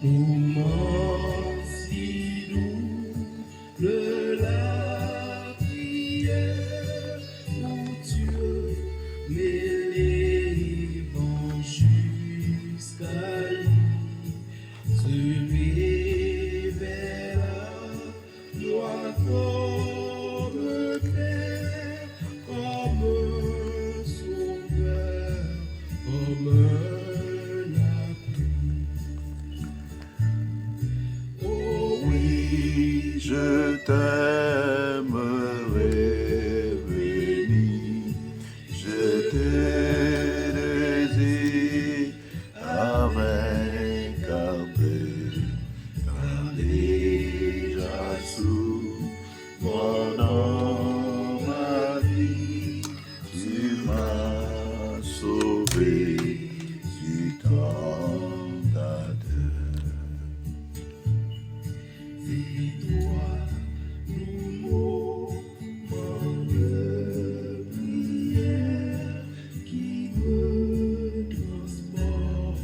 Moment si doux de la prière où Dieu m'élève jusqu'à lui, celui vers la joie comme Père, comme Sauveur, comme je t'aimerai béni, je te désire avec ardeur, car déjà sous dans ma vie, tu m'as sauvé du tentateur. C'est toi, nous moments de prière qui me transporte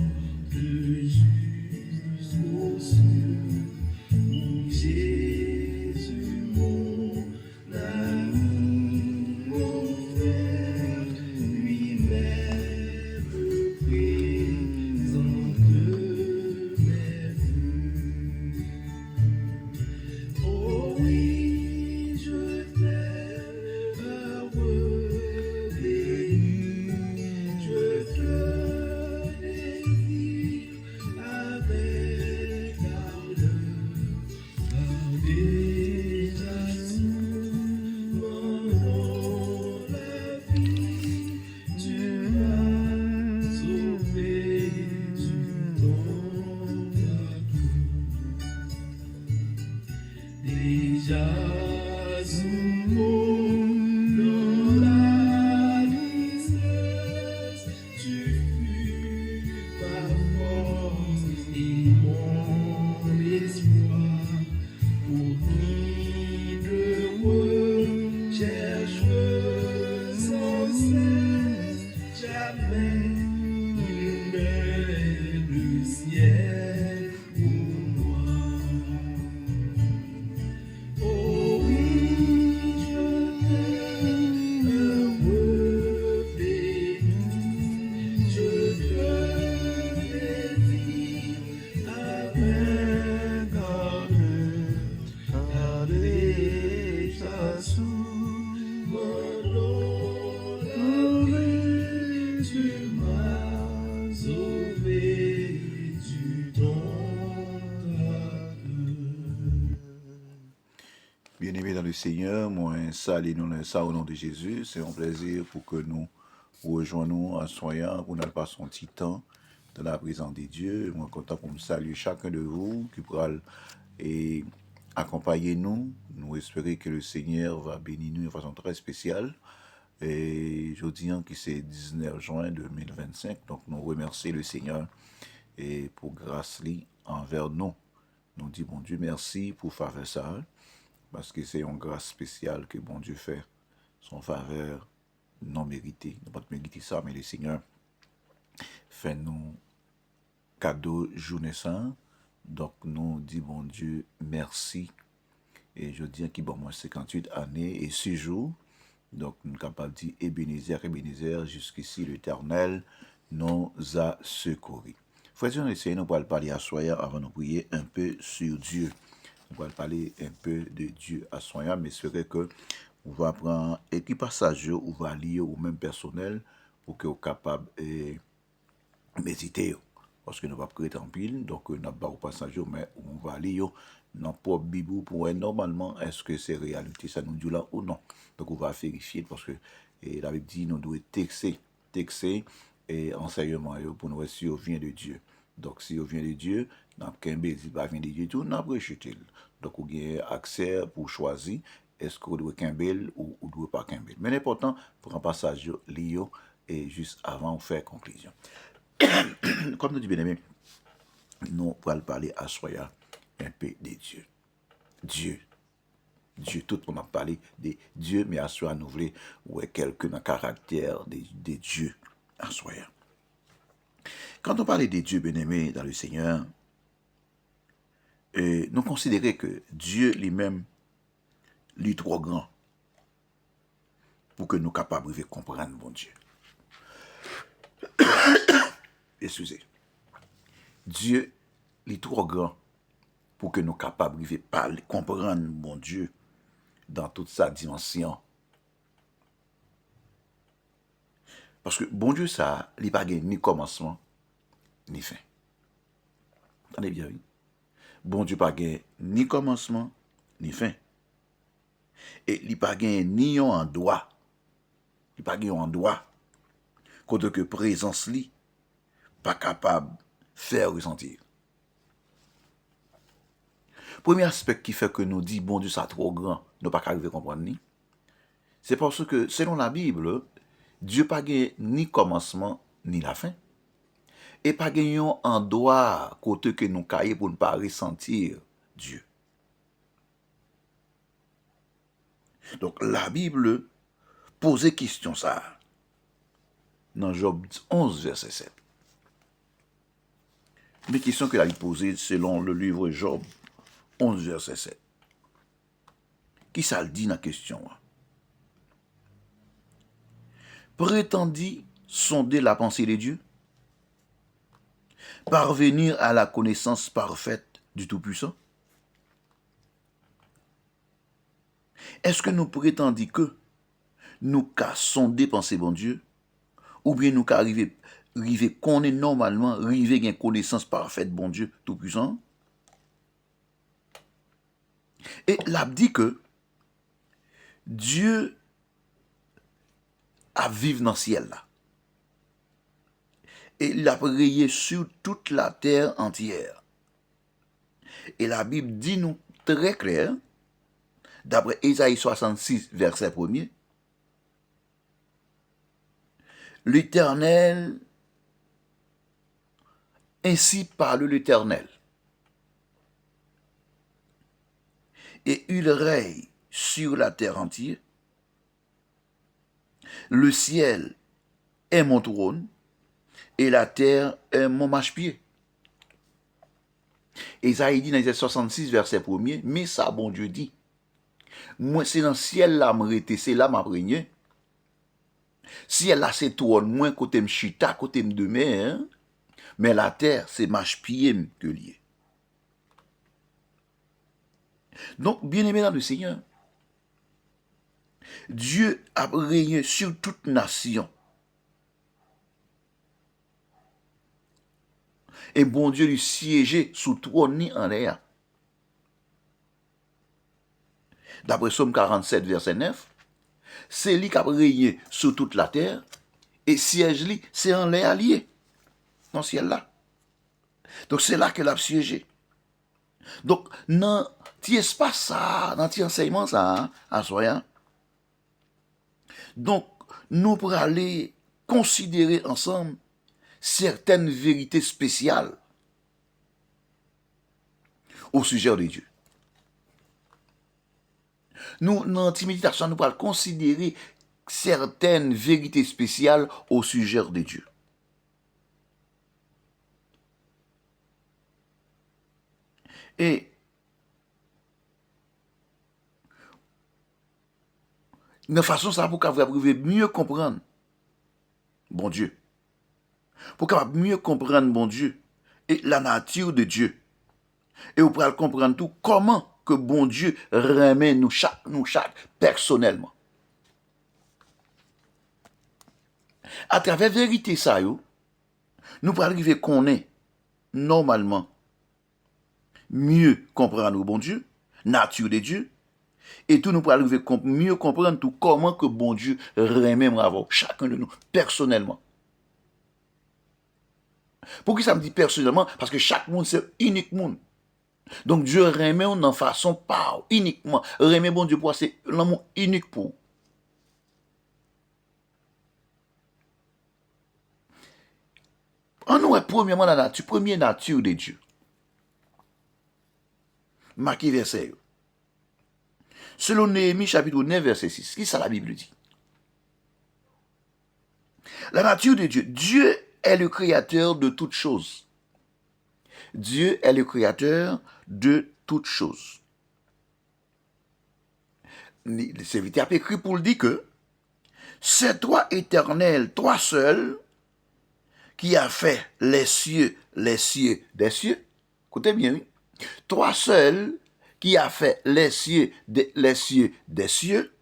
jusqu'aux cieux, où Jésus, mon ami, mon frère, lui-même présente mes vues. Oh oui, je t'aime, heureux béni, je te désire avec ardeur, car déjà dans la vie, tu m'as sauvé du tentateur. Déjà sous dans la tristesse, tu fus ma force et mon espoir. Pour qui de cherche sans cesse, jamais il met le ciel pour moi. Oh oui, je t'aime, heureux béni, je te désire avec ardeur, car déjà sous mon enlevé, tu m'as sauvé du tentateur. Bien-aimés dans le Seigneur, moi, salut nous ça au nom de Jésus. C'est un plaisir pour que nous rejoignons en soyant, pour nous passer un petit temps dans la présence de Dieu. Moi, content pour me saluer chacun de vous qui pourra et accompagner nous. Nous espérons que le Seigneur va bénir nous de façon très spéciale. Et je dis que c'est 19 juin 2025, donc nous remercions le Seigneur et pour grâce envers nous. Nous disons, bon Dieu, merci pour faveur ça. Parce que c'est une grâce spéciale que bon Dieu fait, son faveur non méritée. Nous ne pouvons pas mériter ça, mais le Seigneur fait nous cadeau journée saint. Donc nous dit bon Dieu merci. Et je dis qu'il bon moi 58 années et 6 jours. Donc nous sommes capables de dire Ebenezer, jusqu'ici l'Éternel nous a secourus. Frères et sœurs, nous allons parler à soi avant de prier un peu sur Dieu. On va parler un peu de Dieu à soin, mais c'est vrai que on va prendre et qui passage ou va lire au même personnel pour que vous capable de méditer. Parce que nous va prêter en pile, donc nous n'avons pas au passage, mais on va lire dans la Bible pour voir normalement est-ce que c'est réalité, ça nous dit là ou non. Donc on va vérifier parce que la Bible dit nous devons texter et enseignement pour nous voir si on vient de Dieu. Donc si on vient de Dieu, nous avons qu'un baiser, pas vient de Dieu tout, nous avons rejeté. Donc on a accès pour choisir est-ce qu'on doit qu'un bel ou on doit pas qu'un bel. Mais l'important pour un passage lire et juste avant de faire conclusion. Comme nous dit bien aimé, nous allons parler à Soya un peu de Dieu. Dieu, tout le monde a parlé de Dieu, mais à Soya nous voulons ouais quelqu'un dans le caractère de Dieu à Soya. Quand on parle de Dieu bien aimé dans le Seigneur, nous considérons que Dieu lui-même, lui trop grand pour que nous capables de comprendre bon Dieu. Excusez. Dieu, lui trop grand pour que nous capables de parler, comprendre bon Dieu dans toute sa dimension. Parce que bon Dieu, ça, il n'a pas ni commencement, ni fin. Attendez bien, oui. Bon Dieu pas ni commencement, ni fin. Et il pas ni un endroit. Il pas un endroit. Côté que présence li, pas capable de faire ressentir. Premier aspect qui fait que nous dit bon Dieu ça trop grand, nous pas arriver à comprendre ni. C'est parce que selon la Bible, Dieu pas ni commencement ni la fin. Et pas un endroit côté que nous caillons pour ne pas ressentir Dieu. Donc la Bible pose question ça dans Job 11 verset 7. Une question que a posée selon le livre Job 11 verset 7. Qui ça le dit dans la question? Prétendit sonder la pensée de Dieu, parvenir à la connaissance parfaite du Tout-Puissant? Est-ce que nous prétendons que nous qu'à sonder penser bon Dieu, ou bien nous qu'à arriver qu'on est normalement, arriver à une connaissance parfaite bon Dieu Tout-Puissant? Et là dit que Dieu a vivre dans le ciel là. Et il a prié sur toute la terre entière. Et la Bible dit nous très clair, d'après Ésaïe 66, verset 1er, l'Éternel, ainsi parle l'Éternel, et il règne sur la terre entière. Le ciel est mon trône, et la terre est mon marchepied. Ésaïe dit dans Ésaïe 66, verset 1er, mais ça, bon Dieu dit, moi c'est dans le ciel là m'arrêter, c'est là m'apprégner. Ciel là c'est trône, moi côté m'chita, côté m'demé, hein? Mais la terre c'est marchepied que lié. Donc, bien aimé dans le Seigneur, Dieu a régné sur toute nation. Et bon Dieu lui siégeait sous trône en l'air. D'après Psaume 47, verset 9, c'est lui qui a régné sur toute la terre, et siège lui, c'est en l'air lié, dans le ciel là. Donc c'est là qu'elle a siégé. Donc, dans petit espace ça, dans petit enseignement ça, à soyant. Donc, nous pourrons aller considérer ensemble certaines vérités spéciales au sujet de Dieu. Nous, dans notre méditation, nous pourrons considérer certaines vérités spéciales au sujet de Dieu. Et de façon ça pour qu'on puisse mieux comprendre bon Dieu. Pour qu'on puisse mieux comprendre bon Dieu et la nature de Dieu. Et vous pourrez comprendre tout comment que bon Dieu remet nous chaque personnellement. À travers vérité ça nous pourrons arriver qu'on est normalement mieux comprendre bon Dieu, nature de Dieu, et tout nous pourrons arriver mieux comprendre tout comment que bon Dieu remet avant chacun de nous personnellement. Pourquoi ça me dit personnellement? Parce que chaque monde c'est unique monde. Donc Dieu remet en façon par uniquement. Remet bon Dieu pour c'est l'amour unique pour. En nous est premièrement la nature, première nature de Dieu. Marqué verset. Selon Néhémie chapitre 9 verset 6, qui ça la Bible dit? La nature de Dieu. Dieu est le créateur de toutes choses. Dieu est le créateur de toutes choses. Le serviteur a écrit pour le dire que c'est toi, Éternel, toi seul, qui a fait les cieux des cieux. Écoutez bien, oui. Toi seul, qui a fait les cieux des cieux,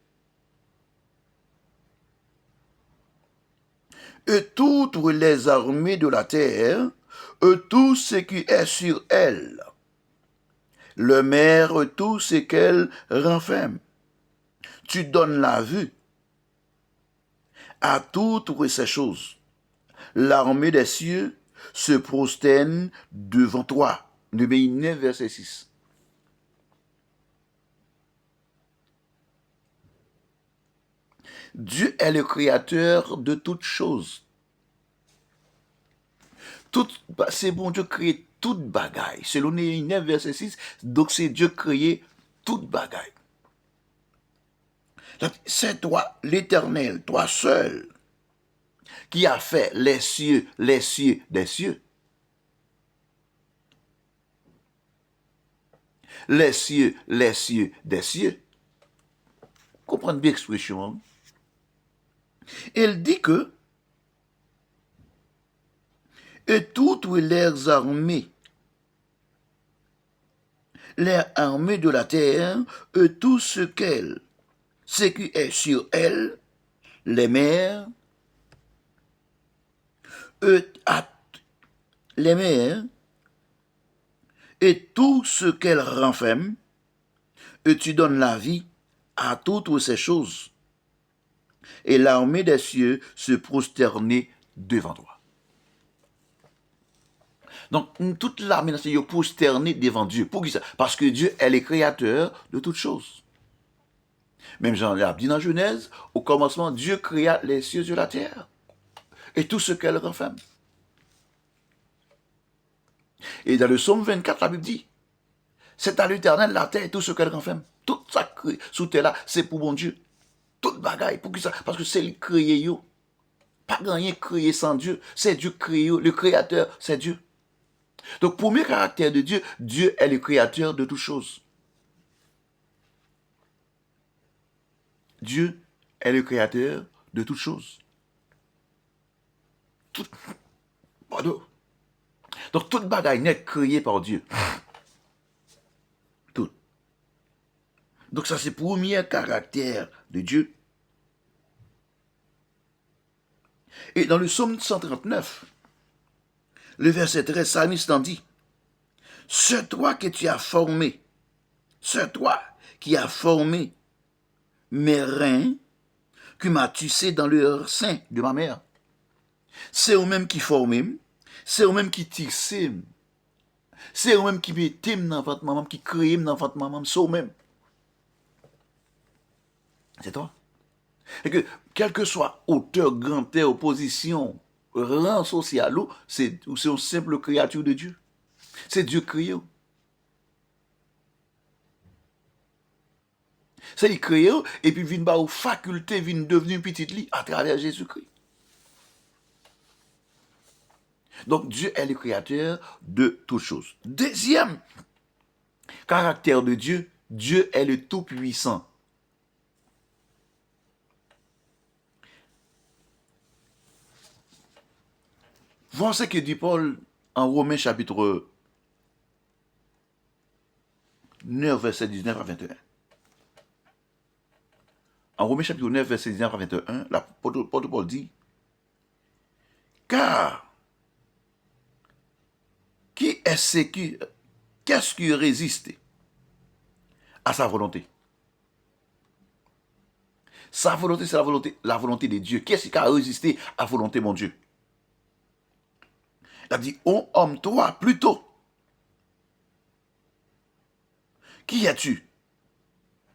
et toutes les armées de la terre, et tout ce qui est sur elle, le mer, tout ce qu'elle renferme. Tu donnes la vue à toutes ces choses. L'armée des cieux se prosterne devant toi. Néhémie 9, verset 6. Dieu est le créateur de toutes choses. C'est bon Dieu créé toute bagaille. Selon Néhémie 9, verset 6, donc c'est Dieu créé toute bagaille. C'est toi, l'Éternel, toi seul, qui a fait les cieux des cieux. Les cieux des cieux. Comprenez bien l'expression. Il dit que et toutes les armées de la terre, et tout ce qui est sur elle, les mers, les mers, et tout ce qu'elle renferme, et tu donnes la vie à toutes ces choses. Et l'armée des cieux se prosternait devant toi. Donc, toute l'armée des cieux se prosternée devant Dieu. Pour qui ça? Parce que Dieu est le créateur de toutes choses. Même Jean l'a dit dans Genèse, au commencement, Dieu créa les cieux sur la terre et tout ce qu'elle renferme. Et dans le psaume 24, la Bible dit, c'est à l'Éternel la terre et tout ce qu'elle renferme. Tout ça sous terre là, c'est pour mon Dieu. Toute bagaille, pour qui ça? Parce que c'est le créé. Pas rien créé sans Dieu. C'est Dieu créé. Le créateur, c'est Dieu. Donc, premier caractère de Dieu, Dieu est le créateur de toutes choses. Dieu est le créateur de toutes choses. Pardon. Donc, toute bagaille n'est créée par Dieu. Tout. Donc, ça, c'est le premier caractère de Dieu. Et dans le psaume 139, le verset 13, Psalmiste en dit, c'est toi que tu as formé, c'est toi qui as formé mes reins, que m'as tissé dans le sein de ma mère. C'est eux-mêmes qui formé, c'est eux-mêmes qui tissé, c'est eux-mêmes qui mettaient dans votre maman, qui créaient dans votre maman, c'est eux-mêmes. C'est toi. Et que, quel que soit hauteur, grandeur, opposition, rang social, c'est une simple créature de Dieu. C'est Dieu créé. C'est lui créé, et puis vient par faculté, vient devenir petite lit à travers Jésus-Christ. Donc Dieu est le créateur de toutes choses. Deuxième caractère de Dieu, Dieu est le Tout-Puissant. Voilà ce que dit Paul en Romains chapitre 9, verset 19 à 21. En Romains chapitre 9, verset 19 à 21, l'apôtre Paul dit, car qu'est-ce qui résiste à sa volonté? Sa volonté, c'est la volonté de Dieu. Qu'est-ce qui a résisté à la volonté de mon Dieu? Il a dit, oh homme, toi, plutôt, qui es-tu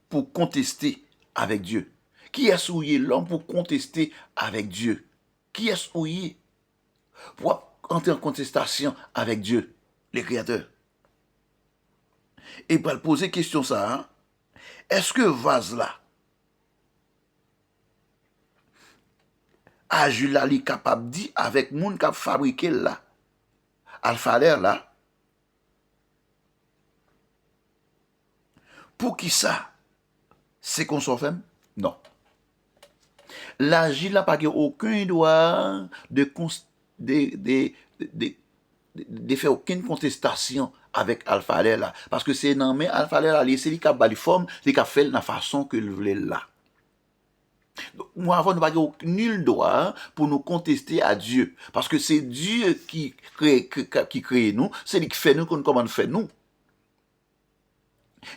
pour contester avec Dieu? Qui est souillé l'homme pour contester avec Dieu? Qui est souillé pour entrer en contestation avec Dieu, le Créateur? Et pour poser question ça, hein? Est-ce que vase là, a Julali capable dit avec moun qui a fabriqué là, Alpha là, Pour qui ça? C'est qu'on s'en fait? Non. L'agile n'a pas aucun droit de faire aucune contestation avec Alpha Alè là. Parce que c'est non mais Alpha Alè là, c'est lui qui a bali forme, c'est lui qui a fait de la façon que le voulait là. Donc, moi, avant, nous n'avons pas nul droit pour nous contester à Dieu. Parce que c'est Dieu qui crée nous, c'est lui qui fait nous, comment nous fait nous.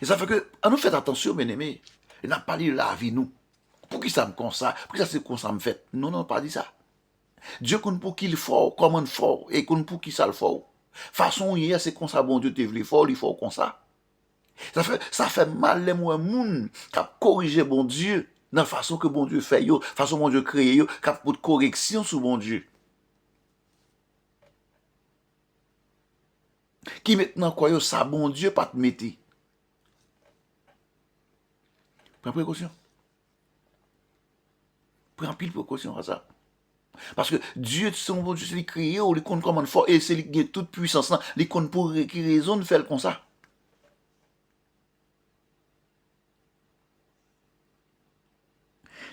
Et ça fait que, à nous faire attention, bien aimé, il n'a pas dit la vie nous. Pour qui ça me comme ça? Pour qui ça c'est comme ça me fait? Non, non, pas dit ça. Dieu compte pour qui il fort, comment il fort, et compte pour qui ça le fort. Façon hier, c'est comme ça, bon Dieu te voulait fort, il fort comme ça. Ça fait mal les moins moun qui a corrigé bon Dieu dans la façon que bon Dieu fait yo, façon bon Dieu crée yo, qui a pour de correction sur bon Dieu. Qui maintenant quoi yo, ça bon Dieu pas te mettre. Prends précaution. Prends pile précaution à ça. Parce que Dieu, son bon Dieu, c'est lui créé, ou lui compte comment fort, et c'est lui qui a toute puissance, lui compte pour qui raison de faire comme ça.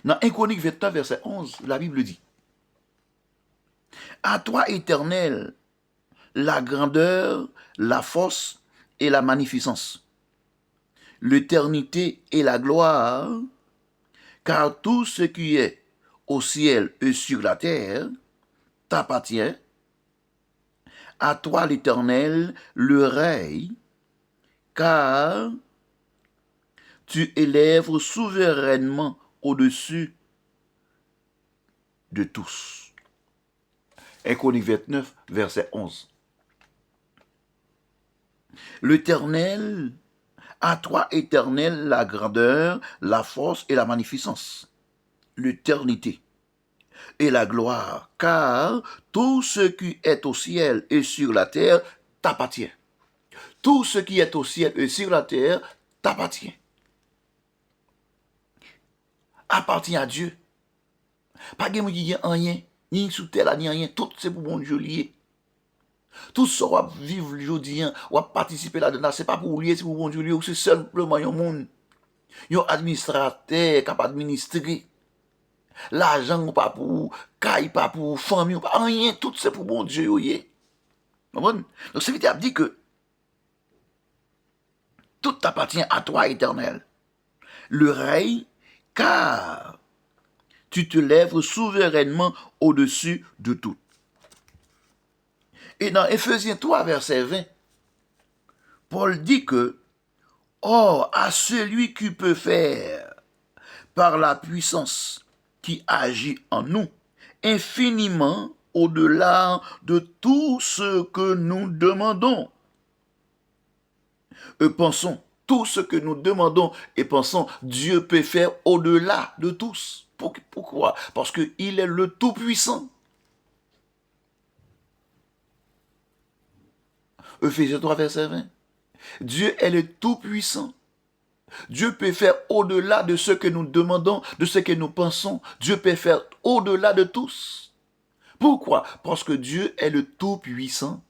Dans 1 Chronique 29, verset 11, la Bible dit: à toi, Éternel, la grandeur, la force et la magnificence, l'éternité et la gloire, car tout ce qui est au ciel et sur la terre t'appartient. À toi, l'Éternel, le règne, car tu élèves souverainement au-dessus de tous. 1 Chronique 29, verset 11. L'Éternel, à toi, Éternel, la grandeur, la force et la magnificence, l'éternité et la gloire, car tout ce qui est au ciel et sur la terre t'appartient. Tout ce qui est au ciel et sur la terre t'appartient. Appartient à Dieu. Pas de qui a rien, ni sous terre, ni rien, tout c'est pour bon Dieu lié. Tout ça va vivre aujourd'hui, ou participer là-dedans, c'est pas pour lier, c'est pour bon Dieu lié, c'est simplement un monde. Un administrateur capable d'administrer. L'argent pas pour, caille pas pour, famille pas, rien, tout c'est pour bon Dieu. Donc c'est vite à dire que tout appartient à toi, Éternel. Le règne, car tu te lèves souverainement au-dessus de tout. Et dans Éphésiens 3, verset 20, Paul dit que, or, à celui qui peut faire, par la puissance qui agit en nous, infiniment au-delà de tout ce que nous demandons. Pensons, tout ce que nous demandons et pensons, Dieu peut faire au-delà de tous. Pourquoi? Parce qu'il est le Tout-Puissant. Ephésiens 3, verset 20. Dieu est le Tout-Puissant. Dieu peut faire au-delà de ce que nous demandons, de ce que nous pensons. Dieu peut faire au-delà de tous. Pourquoi? Parce que Dieu est le Tout-Puissant.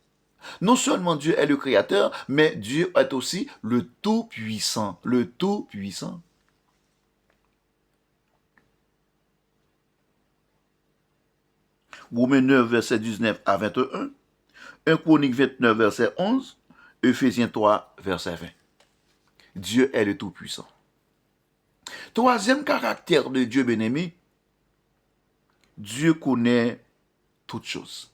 Non seulement Dieu est le Créateur, mais Dieu est aussi le Tout-Puissant. Le Tout-Puissant. Romains 9, verset 19 à 21. 1 Chronique 29, verset 11. Ephésiens 3, verset 20. Dieu est le Tout-Puissant. Troisième caractère de Dieu bien-aimé, Dieu connaît toutes choses.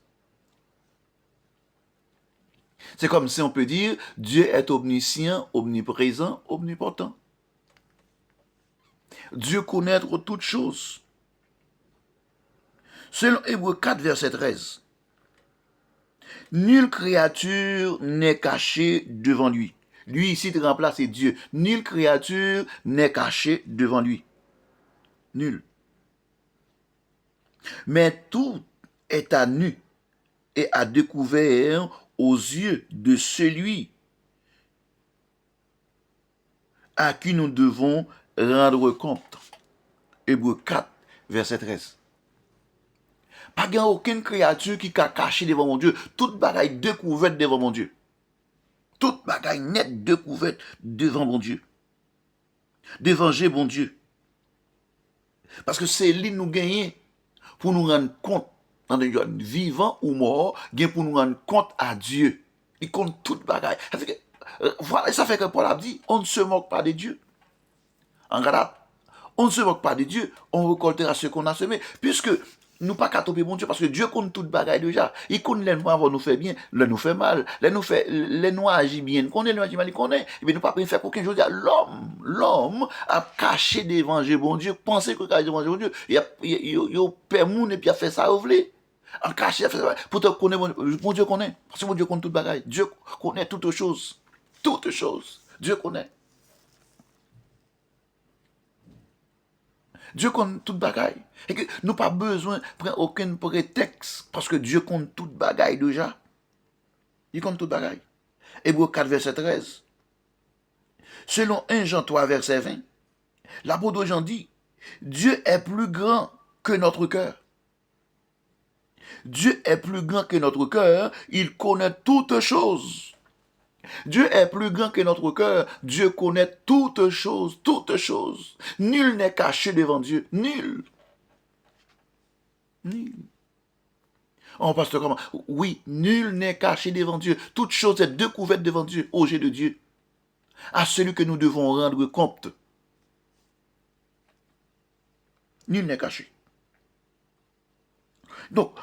C'est comme si on peut dire, Dieu est omniscient, omniprésent, omnipotent. Dieu connaît toutes choses. Selon Hébreux 4, verset 13, nulle créature n'est cachée devant lui. Lui ici te remplace Dieu. Nulle créature n'est cachée devant lui. Nulle. Mais tout est à nu et à découvert aux yeux de celui à qui nous devons rendre compte. Hébreux 4, verset 13. Pas qu'il y a aucune créature qui a caché devant mon Dieu. Toute bagaille découverte devant mon Dieu. Toute bagaille nette découverte devant mon Dieu. de venger bon Dieu. Parce que c'est lui nous gagner pour nous rendre compte, dans le vivant ou mort, pour nous rendre compte à Dieu. Il compte toute bagaille. Voilà, ça fait que Paul a dit, on ne se moque pas de Dieu. En Galate, on ne se moque pas de Dieu, on récoltera ce qu'on a semé. Puisque nous pas qu'à tomber bon Dieu, parce que Dieu compte toute bagaille déjà. Il compte les noirs nous fait bien, les nous fait mal, les noirs agissent bien, il connaît, les noirs agissent mal, il connaît. Et bien nous pas faire aucun chose. L'homme a caché d'évangile bon Dieu, pensé que caché d'évangile bon Dieu, il a permis et puis a fait ça, vous voulez. En caché, pour te connaître, bon Dieu connaît, parce que bon Dieu compte toute bagaille. Dieu connaît toutes choses. Toutes choses. Dieu connaît. Dieu compte toute bagaille. Et que nous pas besoin de prendre aucun prétexte, parce que Dieu compte toute bagaille déjà. Il compte toute bagaille. Hébreux 4, verset 13. Selon 1 Jean 3, verset 20, l'apôtre Jean dit, Dieu est plus grand que notre cœur. Dieu est plus grand que notre cœur, il connaît toutes choses. Dieu est plus grand que notre cœur, Dieu connaît toutes choses, toutes choses. Nul n'est caché devant Dieu, nul. Nul. Oh, pasteur, comment? Oui, nul n'est caché devant Dieu. Toute chose est découverte devant Dieu, au jet de Dieu. À celui que nous devons rendre compte. Nul n'est caché. Donc,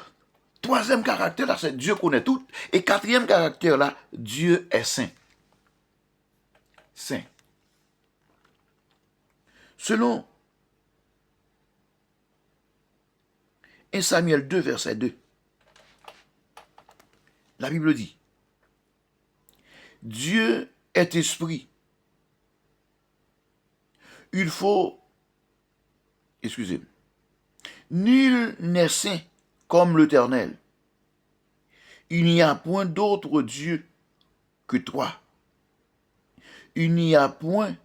troisième caractère, là, c'est Dieu connaît tout. Et quatrième caractère, là, Dieu est saint. Saint. Selon 1 Samuel 2, verset 2, la Bible dit, Dieu est esprit. Il faut, excusez-moi, nul n'est saint comme l'Éternel. Il n'y a point d'autre Dieu que toi. Il n'y a point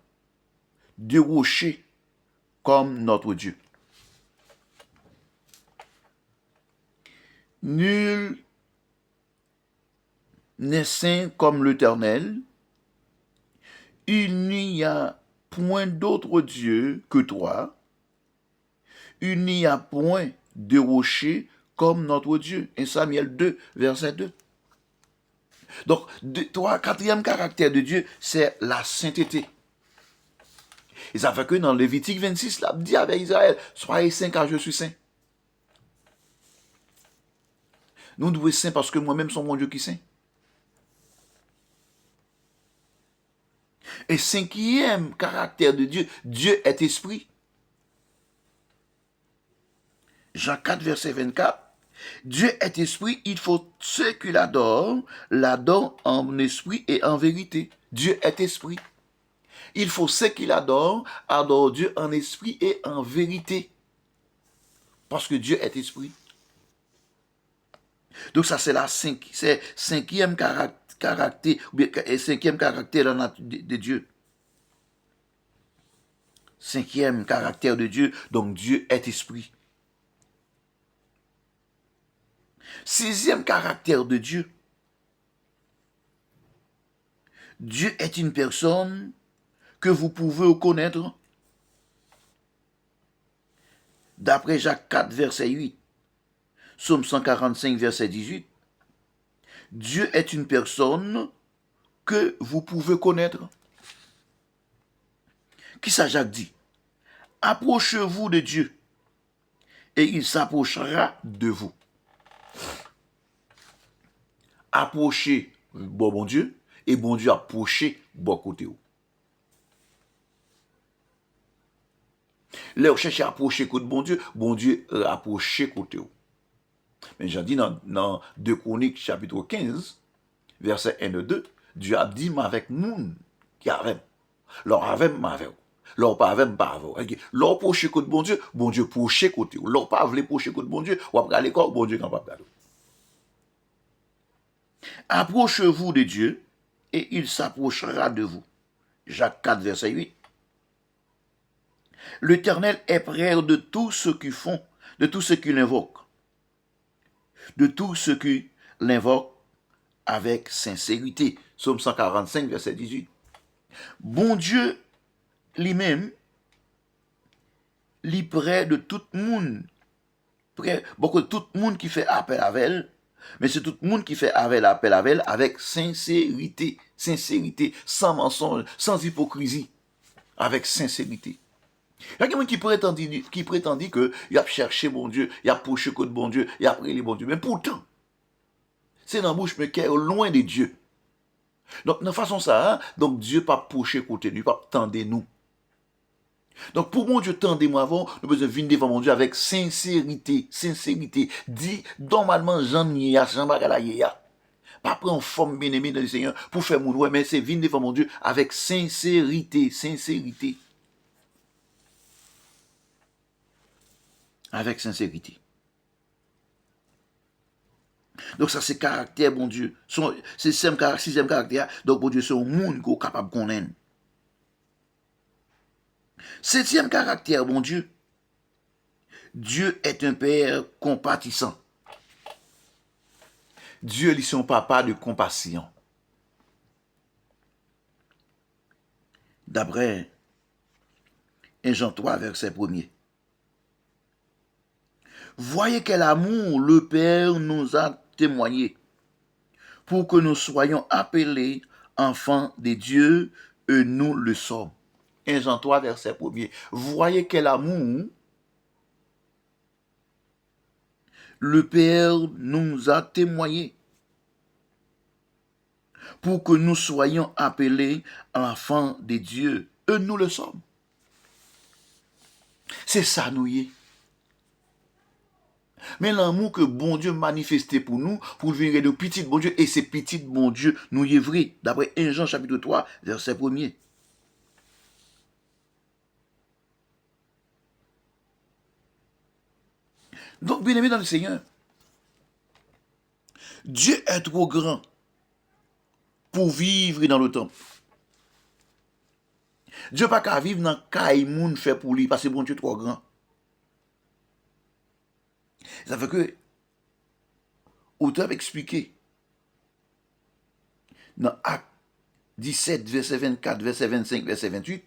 de rocher comme notre Dieu. Nul n'est saint comme l'Éternel. Il n'y a point d'autre Dieu que toi. Il n'y a point de rocher comme notre Dieu. 1 Samuel 2, verset 2. Donc, quatrième caractère de Dieu, c'est la sainteté. Et ça fait que dans Lévitique 26, là, dit avec Israël, soyez saints car je suis saint. Nous devons être saints parce que moi-même, c'est mon Dieu qui est saint. Et cinquième caractère de Dieu, Dieu est esprit. Jean 4, verset 24. Dieu est esprit, il faut ceux qui l'adorent en esprit et en vérité. Dieu est esprit. Il faut ceux qui l'adorent, adorent Dieu en esprit et en vérité. Parce que Dieu est esprit. Donc ça c'est cinquième caractère, ou bien cinquième caractère de Dieu. Cinquième caractère de Dieu, donc Dieu est esprit. Sixième caractère de Dieu. Dieu est une personne que vous pouvez connaître. D'après Jacques 4, verset 8, Psaume 145, verset 18, Dieu est une personne que vous pouvez connaître. Qui ça Jacques dit? Approchez-vous de Dieu et il s'approchera de vous. Approchez bon Dieu et bon Dieu approchez bon côté. Là, vous cherchez à approcher côté bon Dieu approcher côté. Mais j'ai dit dans 2 Chroniques chapitre 15, verset 1 et 2, Dieu a dit avec moun qui avait. Leur avec m'avait. Leur pas avec pas avec. Leur approcher côté bon Dieu approcher côté. Leur pas veut approcher côté bon Dieu, ou après l'école bon Dieu capable d'aller. Approchez-vous de Dieu et il s'approchera de vous. Jacques 4, verset 8. L'Éternel est près de tous ceux qui font, de tous ceux qui l'invoquent. De tous ceux qui l'invoquent avec sincérité. Psaume 145, verset 18. Bon Dieu lui-même, li près de tout le monde. Près, beaucoup de tout le monde qui fait appel à elle, mais c'est tout le monde qui fait appel à elle avec sincérité, sans mensonge, sans hypocrisie, avec sincérité. Il y a quelqu'un qui prétendit que il a cherché bon Dieu, il a poussé côté bon Dieu, il a prié bon Dieu, mais pourtant, c'est dans la bouche mais qui est loin de Dieu. Donc, de façon ça, hein, donc Dieu pas poussé côté nous, pas tendre nous. Donc, pour mon Dieu, tendez-moi avant, nous besoin venir devant mon Dieu avec sincérité. Dit, normalement, Jean Nia, Jean Bagala, pas prendre forme bien-aimée dans le Seigneur pour faire mon ouais, mais c'est venir devant mon Dieu avec sincérité. Avec sincérité. Donc, ça, c'est caractère, bon Dieu. C'est sixième caractère. Donc, bon Dieu, c'est un monde qu'on est capable de connaître. Septième caractère, bon Dieu. Dieu est un père compatissant. Dieu est son papa de compassion. D'après 1 Jean 3, verset 1er. Voyez quel amour le Père nous a témoigné pour que nous soyons appelés enfants de Dieu et nous le sommes. 1 Jean 3, verset 1er. Voyez quel amour le Père nous a témoigné pour que nous soyons appelés enfants de Dieu et nous le sommes. C'est ça nous y est. Mais l'amour que bon Dieu manifesté pour nous, pour venir de petit bon Dieu, et c'est petit bon Dieu, nous y est vrai, d'après 1 Jean chapitre 3, verset 1er. Donc, bien aimé dans le Seigneur, Dieu est trop grand pour vivre dans le temple. Dieu pas qu'à vivre dans le monde fait pour lui, parce que bon Dieu est trop grand. Ça fait que, auteur expliqué, dans Acte 17, verset 24, verset 25, verset 28,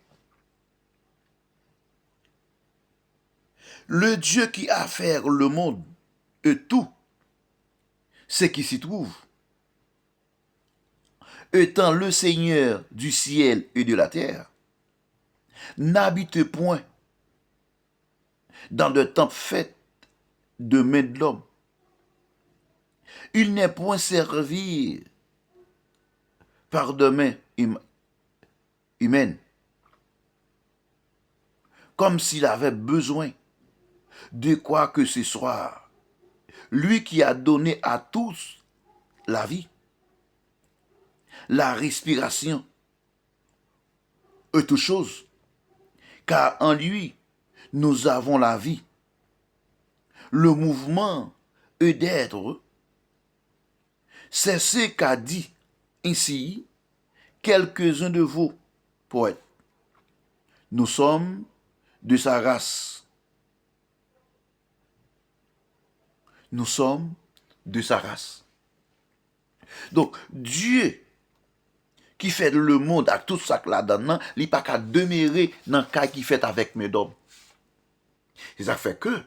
le Dieu qui a fait le monde et tout ce qui s'y trouve, étant le Seigneur du ciel et de la terre, n'habite point dans le temple fait de main de l'homme. Il n'est point servi par de main humaine, comme s'il avait besoin de quoi que ce soit. Lui qui a donné à tous la vie, la respiration et toutes choses, car en lui, nous avons la vie, le mouvement et d'être. C'est ce qu'a dit ici quelques-uns de vos poètes. Nous sommes de sa race. Nous sommes de sa race. Donc, Dieu qui fait le monde avec tout ça là-dedans, il n'est pas qu'à demeurer dans le cas qui fait avec mes hommes. C'est ça fait que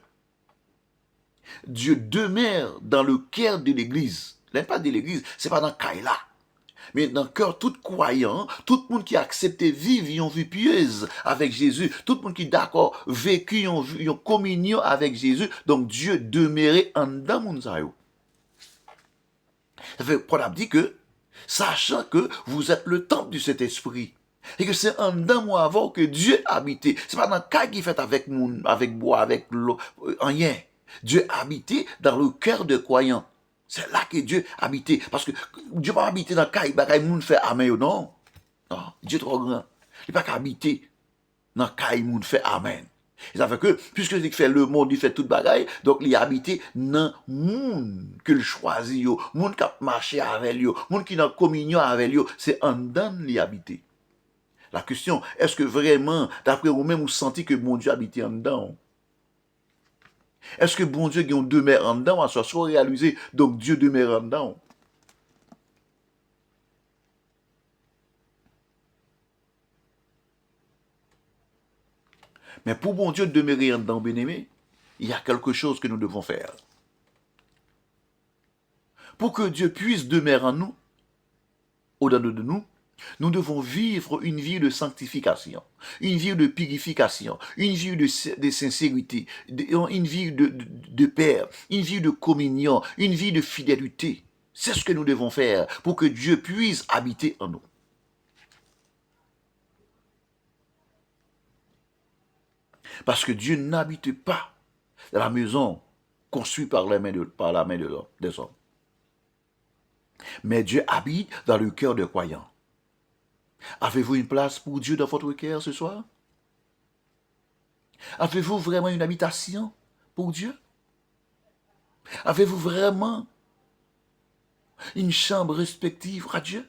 Dieu demeure dans le cœur de l'Église. N'est pas de l'Église, c'est pas dans le cas là. Mais dans le cœur tout croyant, tout le monde qui a accepté vivre une vie pieuse avec Jésus, tout le monde qui est d'accord vécu une communion avec Jésus, donc Dieu demeurait en dedans mon sayo. Ça fait Paul a dit que, sachant que vous êtes le temple du Saint-Esprit, et que c'est en dedans moi avant que Dieu habitait. C'est pas dans le cas qui fait avec nous, avec bois, avec l'eau, rien. Dieu habitait dans le cœur de croyants. C'est là que Dieu habitait. Parce que Dieu pas habiter dans le cas, il va pas monde faire amen, non. Non, Dieu est trop grand. Il va pas habiter dans le cas, il fait amen. Et ça fait que, puisque il fait le monde, il fait toute bagaille, donc il habite dans le monde qu'il choisit, le monde qui a marché avec lui, le monde qui est en communion avec lui, c'est en dedans il habite. La question, est-ce que vraiment, d'après vous-même, vous sentez que bon Dieu habite en dedans? Est-ce que bon Dieu demeure en dedans, soit réalisé, donc Dieu demeure en dedans? Mais pour bon Dieu demeurer en dedans, bien-aimé, il y a quelque chose que nous devons faire. Pour que Dieu puisse demeurer en nous, au-dedans de nous, nous devons vivre une vie de sanctification, une vie de purification, une vie de sincérité, une vie de paix, une vie de communion, une vie de fidélité. C'est ce que nous devons faire pour que Dieu puisse habiter en nous. Parce que Dieu n'habite pas dans la maison construite par la main des hommes. Mais Dieu habite dans le cœur des croyants. Avez-vous une place pour Dieu dans votre cœur ce soir? Avez-vous vraiment une habitation pour Dieu? Avez-vous vraiment une chambre respective à Dieu?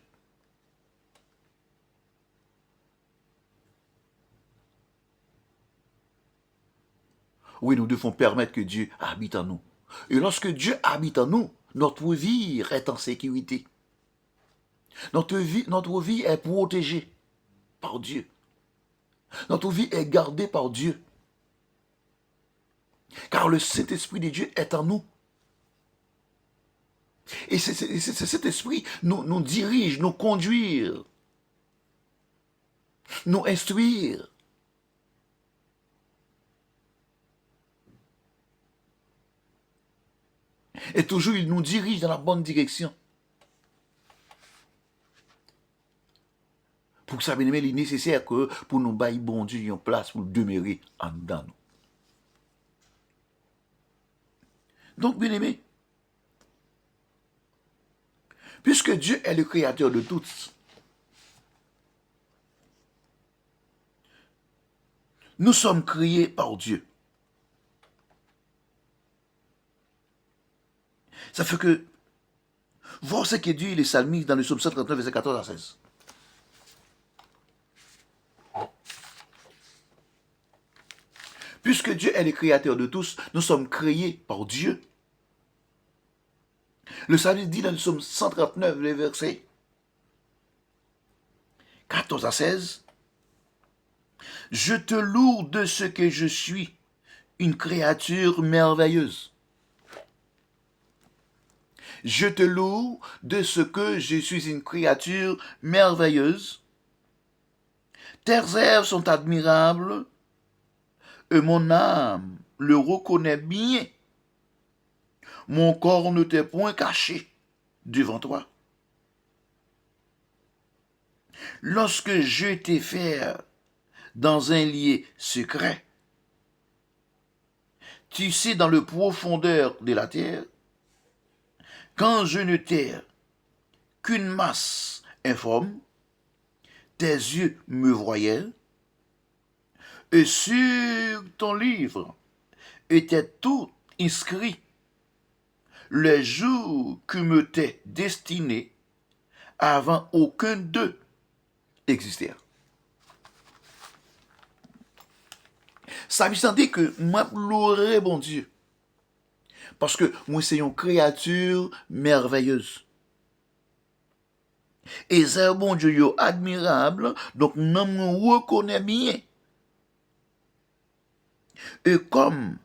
Oui, nous devons permettre que Dieu habite en nous. Et lorsque Dieu habite en nous, notre vie est en sécurité. Notre vie est protégée par Dieu. Notre vie est gardée par Dieu. Car le Saint-Esprit de Dieu est en nous. Et cet esprit nous dirige, nous conduire, nous instruire. Et toujours, il nous dirige dans la bonne direction. Pour ça, bien aimé, il est nécessaire que pour nous bailler bon Dieu, une place pour demeurer en dedans nous. Donc, bien aimé, puisque Dieu est le créateur de tous, nous sommes créés par Dieu. Ça fait que, voir ce que dit les psalmistes dans le psaume 139, verset 14 à 16. Puisque Dieu est le créateur de tous, nous sommes créés par Dieu. Le psalmiste dit dans le psaume 139, les versets 14 à 16, « Je te loue de ce que je suis, une créature merveilleuse. Je te loue de ce que je suis une créature merveilleuse. Tes œuvres sont admirables, et mon âme le reconnaît bien. Mon corps ne t'est point caché devant toi. Lorsque je t'ai fait dans un lieu secret, tu sais dans le profondeur de la terre, quand je ne t'ai qu'une masse informe, tes yeux me voyaient, et sur ton livre était tout inscrit, les jours que me t'es destinés avant aucun d'eux existèrent. Ça veut dire que moi louerai bon Dieu. Parce que moi c'est une créature merveilleuse. Et c'est bon Dieu yo admirable, donc nous me reconnaît bien. Et comme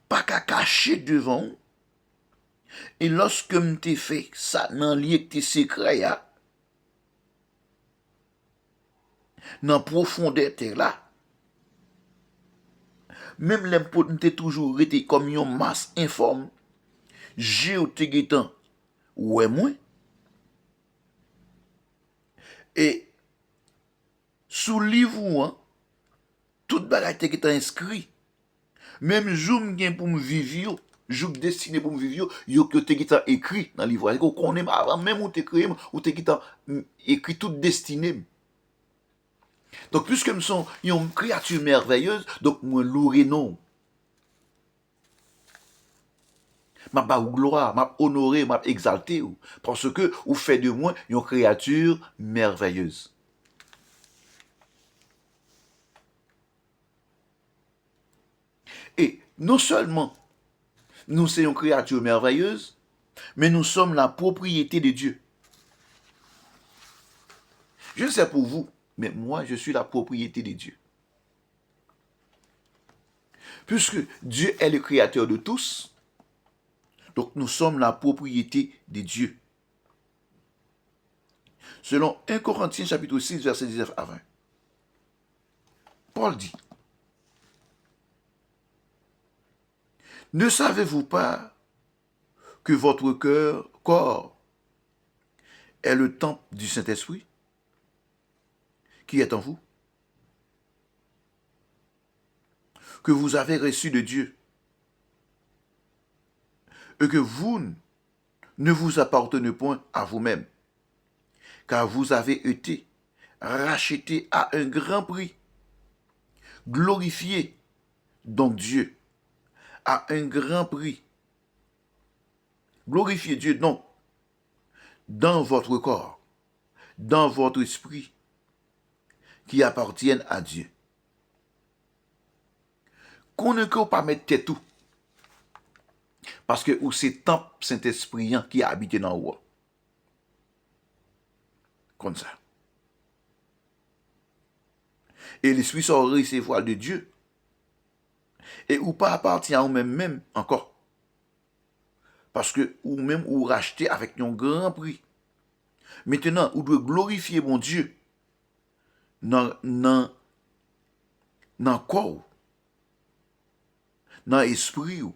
pas qu'à cacher devant, et lorsque m'te fait ça dans lieu que t'es secret ya, dans profondeur terre là, même l'impôt t'es toujours été comme une masse informe, j'ai au téguetan ouais moi, et sous livre hein, toute bagaille qui est inscrit, même jour m'gen pour me vivre, jour destiné pour me vivre, yo que te qui écrit dans livre. Qu'on connaît avant même ou t'écrit ou te qui écrit toute destinée. Donc puisque me sont une créature merveilleuse, donc moi louer non. M'a ba ou gloire, m'a honoré, m'a exalté parce que ou fait de moi une créature merveilleuse. Et non seulement nous sommes une créature merveilleuse, mais nous sommes la propriété de Dieu. Je ne sais pour vous, mais moi je suis la propriété de Dieu. Puisque Dieu est le créateur de tous, donc nous sommes la propriété de Dieu. Selon 1 Corinthiens chapitre 6, verset 19 à 20. Paul dit, ne savez-vous pas que votre corps est le temple du Saint-Esprit qui est en vous, que vous avez reçu de Dieu, et que vous ne vous appartenez point à vous-même, car vous avez été rachetés à un grand prix. Glorifiez donc Dieu à un grand prix. Glorifiez Dieu donc dans votre corps, dans votre esprit, qui appartiennent à Dieu. Qu'on ne peut pas mettre tout, parce que c'est temple Saint-Esprit qui a habité dans vous. Comme ça. Et l'esprit sort recevoir de Dieu. Et ou pas appartient à vous-même encore. Parce que ou même ou racheté avec un grand prix. Maintenant, vous devez glorifier mon Dieu dans corps, dans l'esprit ou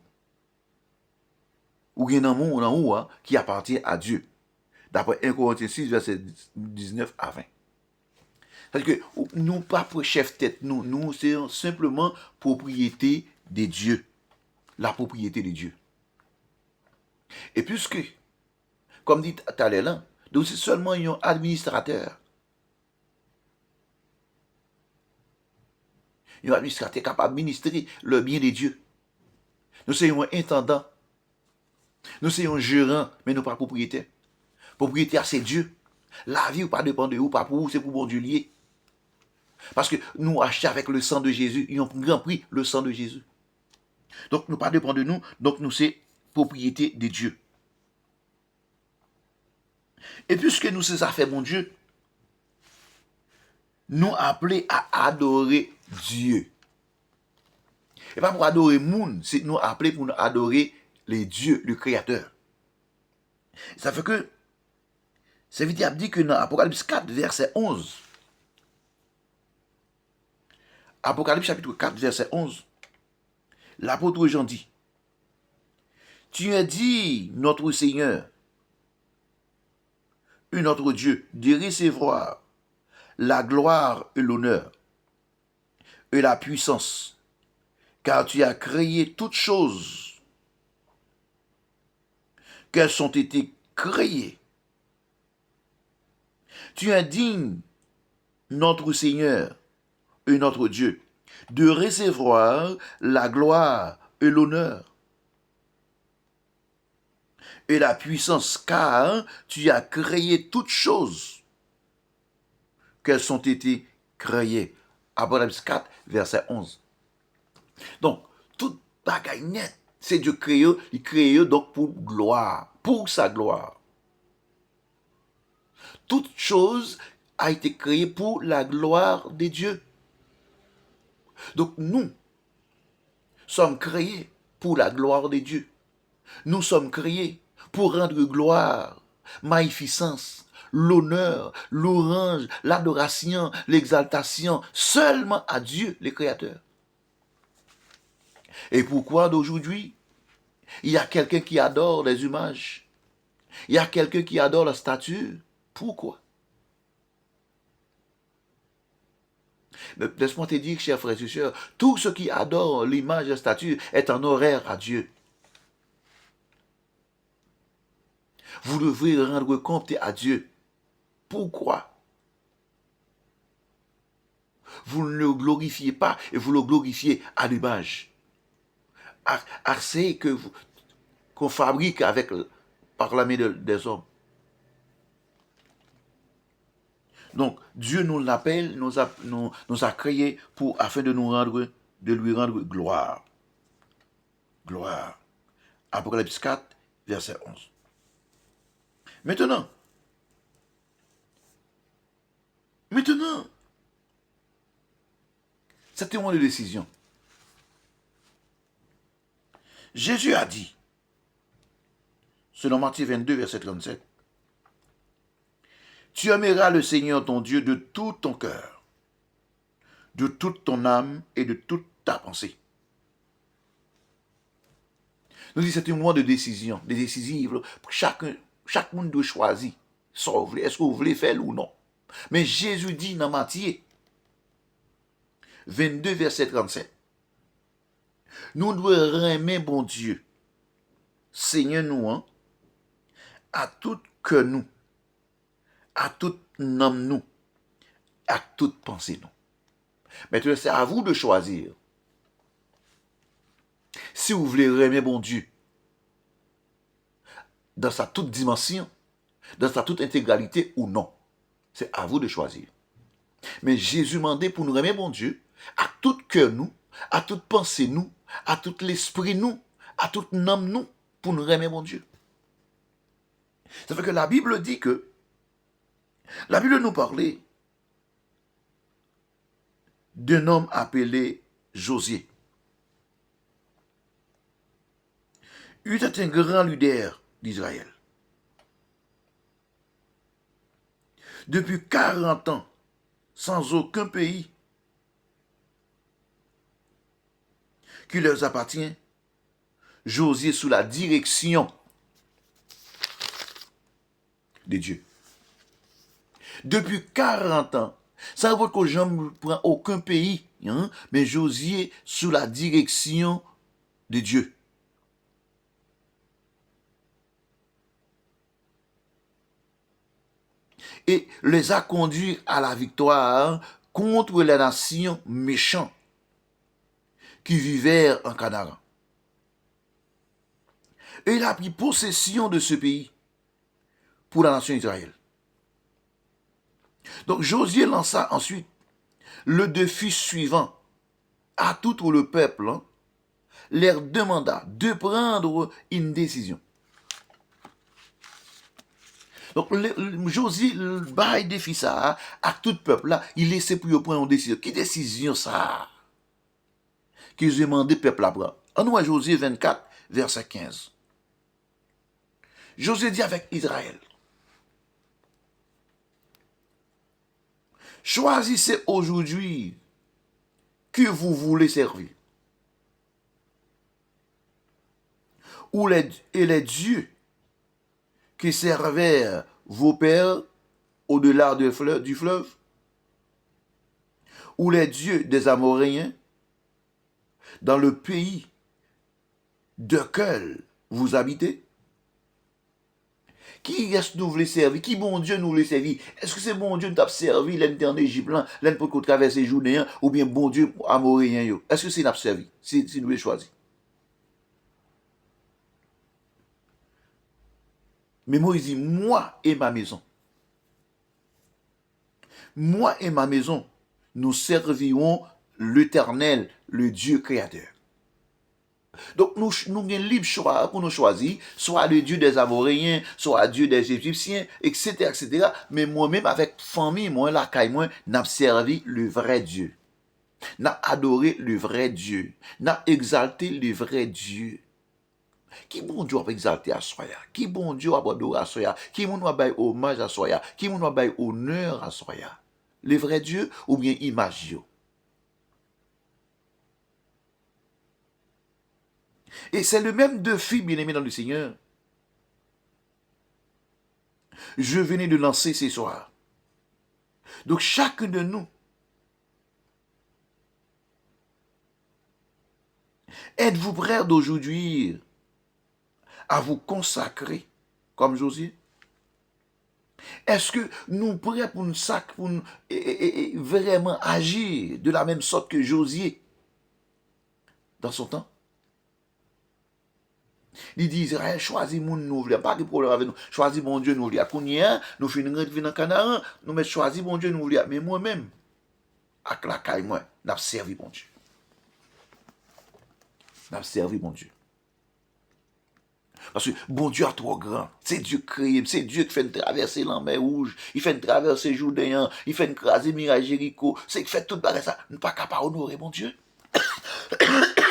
bien dans mon dans qui appartient à Dieu. D'après 1 Corinthiens 6, verset 19 à 20. C'est-à-dire que nous pas pour chef tête, nous c'est simplement propriété de Dieu. La propriété de Dieu. Et puisque, comme dit tout à l'heure, donc c'est seulement un administrateur. Un administrateur capable d'administrer le bien de Dieu. Nous sommes un intendant. Nous sommes un gérant, mais nous pas propriétaire. Propriétaire, c'est Dieu. La vie, pas dépend de vous, pas pour vous, c'est pour bon Dieu lié. Parce que nous achetons avec le sang de Jésus, ils ont grand prix le sang de Jésus. Donc, nous pas dépend de nous, donc nous c'est propriété de Dieu. Et puisque nous c'est ça fait mon Dieu, nous appelés à adorer Dieu. Et pas pour adorer moun, c'est nous appelés pour nous adorer les dieux, le Créateur. Ça fait que, c'est vite dit que dans Apocalypse 4, verset 11, Apocalypse chapitre 4, verset 11, l'apôtre Jean dit, tu as dit, notre Seigneur, et notre Dieu, de recevoir la gloire et l'honneur et la puissance, car tu as créé toutes choses, qu'elles ont été créées. Tu es digne, notre Seigneur et notre Dieu, de recevoir la gloire et l'honneur et la puissance, car tu as créé toutes choses, qu'elles ont été créées. Apocalypse 4, verset 11. Donc, toute bagaille net, c'est Dieu créé, il crée donc pour gloire, pour sa gloire. Toute chose a été créée pour la gloire de Dieu. Donc, nous sommes créés pour la gloire de Dieu. Nous sommes créés pour rendre gloire, magnificence, l'honneur, l'orange, l'adoration, l'exaltation seulement à Dieu, le Créateur. Et pourquoi d'aujourd'hui, il y a quelqu'un qui adore les images, il y a quelqu'un qui adore la statue. Pourquoi? Mais laisse-moi te dire, chers frères et sœurs, tout ce qui adore l'image et la statue est en horreur à Dieu. Vous devez rendre compte à Dieu. Pourquoi? Vous ne le glorifiez pas et vous le glorifiez à l'image. C'est qu'on fabrique par la main des hommes. Donc, Dieu nous l'appelle, nous a créés afin de lui rendre gloire. Gloire. Apocalypse 4, verset 11. Maintenant, c'est un moment de décision. Jésus a dit, selon Matthieu 22, verset 37, « Tu aimeras le Seigneur ton Dieu de tout ton cœur, de toute ton âme et de toute ta pensée. » Nous disons c'est un moment de décision, de décisive. Chaque monde doit choisir. Est-ce que vous voulez faire ou non? Mais Jésus dit dans Matthieu 22, verset 37, nous devons aimer bon Dieu, Seigneur nous, hein, à tout cœur nous, à toute âme nous, à toute pensée nous. Maintenant, c'est à vous de choisir. Si vous voulez aimer bon Dieu, dans sa toute dimension, dans sa toute intégralité ou non, c'est à vous de choisir. Mais Jésus demandait pour nous aimer bon Dieu, à tout cœur nous, à toute pensée nous, à tout l'esprit nous, à toute âme nous, pour nous aimer bon Dieu. Ça fait que la Bible dit que, la Bible nous parlait d'un homme appelé Josué. Il était un grand leader d'Israël. Depuis 40 ans, sans aucun pays qui leur appartient, Josué sous la direction de Dieu. Depuis 40 ans, ça veut dire que Jean ne prend aucun pays, hein, mais Josué sous la direction de Dieu. Et les a conduits à la victoire contre les nations méchantes qui vivaient en Canaan. Et il a pris possession de ce pays pour la nation d'Israël. Donc Josué lança ensuite le défi suivant à tout le peuple, hein, leur demanda de prendre une décision. Donc Josué bail défi ça à tout le peuple là, il laissait pour prendre une décision. Quelle décision ça? Qu'ils demandaient au peuple à prendre. En nous, Josué 24, verset 15. Josué dit avec Israël, choisissez aujourd'hui qui vous voulez servir. Et les dieux qui servaient vos pères au-delà du fleuve, ou les dieux des Amoréens dans le pays duquel vous habitez. Qui est-ce que nous voulons servir? Qui bon Dieu nous voulons servir? Est-ce que c'est bon Dieu nous t'a servi l'un en Égypte, l'un pour traverser Jourdain, ou bien bon Dieu Amoréen? Est-ce que c'est nous servi? Si nous voulons choisir. Mais Moïse dit, moi et ma maison, nous servirons l'Éternel, le Dieu créateur. Donc nous avons libre choix pour nous choisir, soit le Dieu des Amoréens, soit le Dieu des Égyptiens, etc., etc. Mais moi-même, avec famille, moi, la caille, moi, n'a servi le vrai Dieu. N'a adoré le vrai Dieu. N'a exalté le vrai Dieu. Qui bon Dieu a exalté à Soya? Qui bon Dieu a adoré à Soya? Qui bon a bail hommage à Soya? Qui bon a bail honneur à Soya? Le vrai Dieu ou bien image? Et c'est le même défi, bien-aimé dans le Seigneur. Je venais de lancer ce soir. Donc chacun de nous, êtes-vous prêts d'aujourd'hui à vous consacrer comme Josué? Est-ce que nous prêts pour nous vraiment agir de la même sorte que Josué dans son temps? Il dit Israël, choisis mon nous, pas de problème avec nous. Choisis mon Dieu, nous, nous finissons de venir en Canaan, nous mettons choisis mon Dieu, nous, mais moi-même, avec la caille, moi, n'a servi mon Dieu. N'a servi mon Dieu. Parce que bon Dieu est trop grand. C'est Dieu créé, c'est Dieu qui fait traverser la mer Rouge, il fait traverser Jourdain, il fait craser Mirail Jéricho, c'est qui fait tout ça. Nous ne sommes pas capables d'honorer mon Dieu.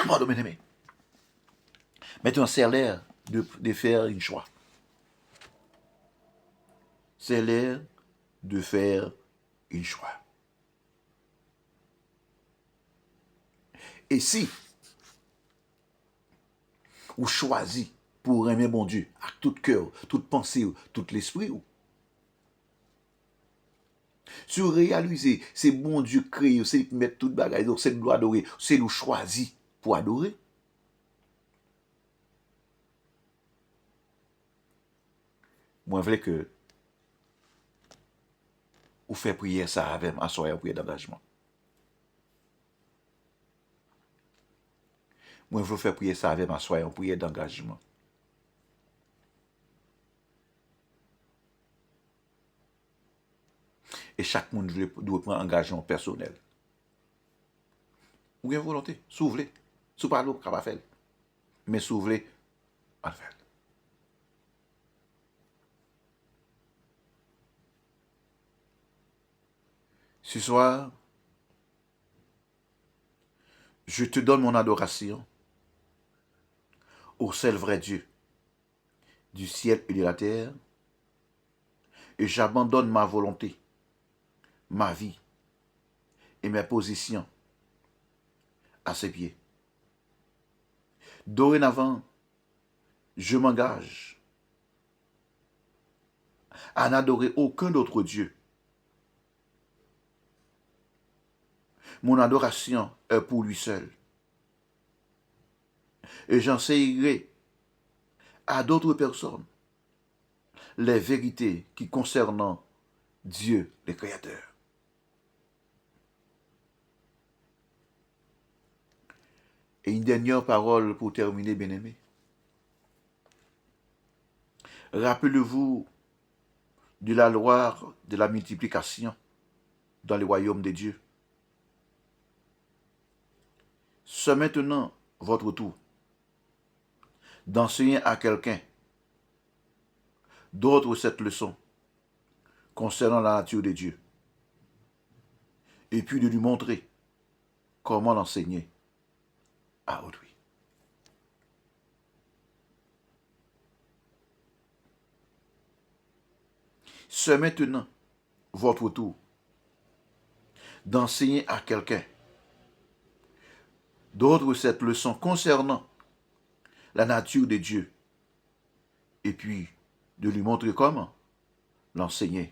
Pardon, mes amis. Maintenant, c'est l'heure de faire un choix. C'est l'heure de faire un choix. Et si vous choisissez pour aimer bon Dieu, à tout cœur, toute pensée, tout l'esprit, si vous réalisez, c'est bon Dieu créé, c'est qui met toute bagaille, donc c'est de adorer, c'est nous choisir pour adorer. Moi, je veux que vous faites prière ça avec moi, soyez prière d'engagement. Moi, je veux faire prière ça avec moi, soyez prière d'engagement. Et chaque monde doit prendre un engagement personnel. Ou bien volonté, s'ouvrir. Sous pas l'eau, capable faire. Mais s'ouvrir, à le faire. Ce soir, je te donne mon adoration au seul vrai Dieu du ciel et de la terre, et j'abandonne ma volonté, ma vie et mes positions à ses pieds. Dorénavant, je m'engage à n'adorer aucun autre Dieu. Mon adoration est pour lui seul. Et j'enseignerai à d'autres personnes les vérités qui concernent Dieu, le Créateur. Et une dernière parole pour terminer, bien-aimé. Rappelez-vous de la loi de la multiplication dans le royaume de Dieu. C'est maintenant votre tour d'enseigner à quelqu'un d'autre cette leçon concernant la nature de Dieu, et puis de lui montrer comment l'enseigner à autrui. C'est maintenant votre tour d'enseigner à quelqu'un d'autre cette leçon concernant la nature de Dieu, et puis de lui montrer comment l'enseigner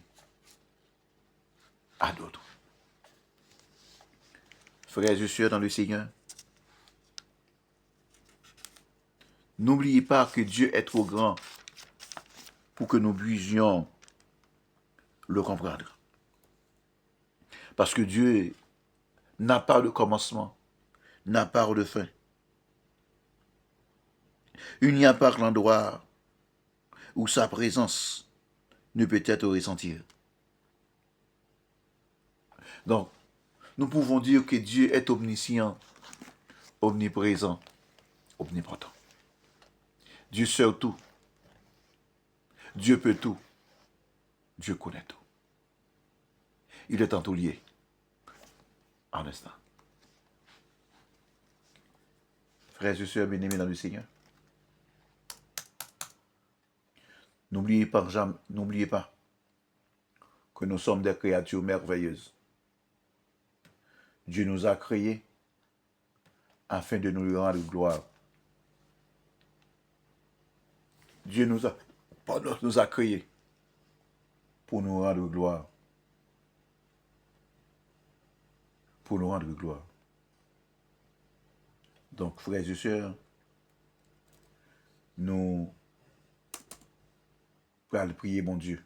à d'autres. Frères et sœurs dans le Seigneur, n'oubliez pas que Dieu est trop grand pour que nous puissions le comprendre. Parce que Dieu n'a pas de commencement, n'a pas de fin. Il n'y a pas l'endroit où sa présence ne peut être ressentie. Donc, nous pouvons dire que Dieu est omniscient, omniprésent, omnipotent. Dieu sait tout. Dieu peut tout. Dieu connaît tout. Il est en tout lié. En instant. Frères et sœurs bien-aimés dans le Seigneur, n'oubliez pas que nous sommes des créatures merveilleuses. Dieu nous a créés afin de nous rendre gloire. Dieu nous a créés pour nous rendre gloire. Pour nous rendre gloire. Donc, frères et sœurs, nous allons prier mon Dieu,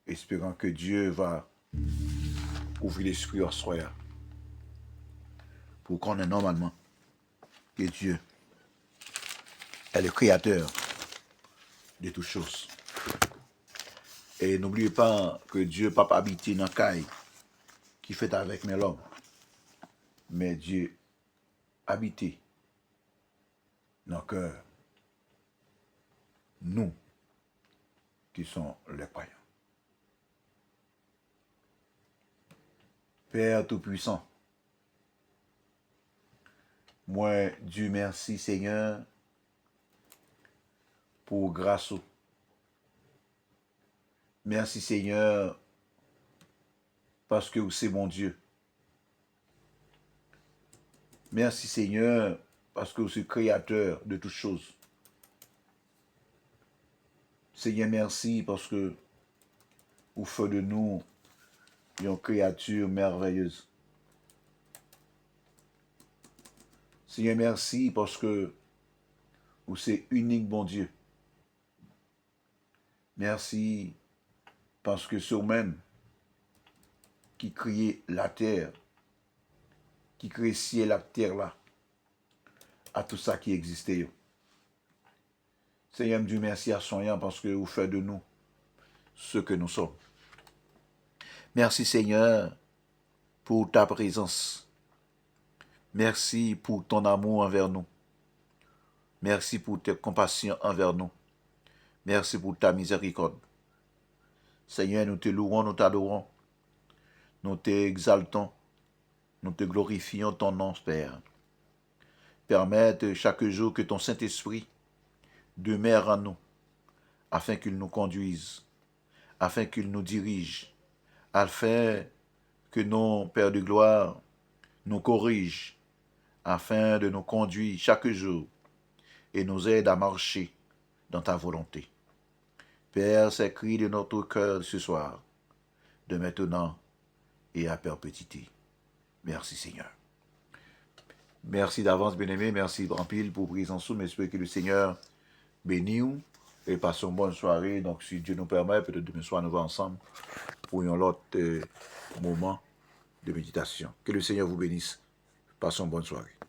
espérant que Dieu va ouvrir l'esprit en soi pour qu'on ait normalement que Dieu est le créateur de toutes choses. Et n'oubliez pas que Dieu ne peut pas habiter dans la caille qui fait avec mes l'homme, mais Dieu habite dans le cœur, nous qui sommes les croyants. Père Tout-Puissant, Moi, Dieu merci Seigneur pour grâce. Merci Seigneur parce que c'est mon Dieu. Merci Seigneur parce que vous êtes créateur de toutes choses. Seigneur, merci parce que vous faites de nous une créature merveilleuse. Seigneur, merci parce que vous êtes unique, bon Dieu. Merci parce que c'est vous-même qui créez la terre, qui crée ciel la terre là, à tout ça qui existait. Seigneur, Dieu, merci à Soyant parce que vous faites de nous ce que nous sommes. Merci Seigneur pour ta présence. Merci pour ton amour envers nous. Merci pour ta compassion envers nous. Merci pour ta miséricorde. Seigneur, nous te louons, nous t'adorons. Nous t'exaltons. Nous te glorifions ton nom, Père. Permette chaque jour que ton Saint-Esprit demeure en nous, afin qu'il nous conduise, afin qu'il nous dirige, afin que nos Pères de gloire nous corrigent, afin de nous conduire chaque jour et nous aide à marcher dans ta volonté. Père, ces cris de notre cœur ce soir, de maintenant et à perpétuité. Merci Seigneur. Merci d'avance, bien-aimé. Merci grand pile pour présence. Mais j'espère que le Seigneur bénisse et passe une bonne soirée. Donc, si Dieu nous permet, peut-être demain soir, nous va ensemble pour un autre moment de méditation. Que le Seigneur vous bénisse. Passons une bonne soirée.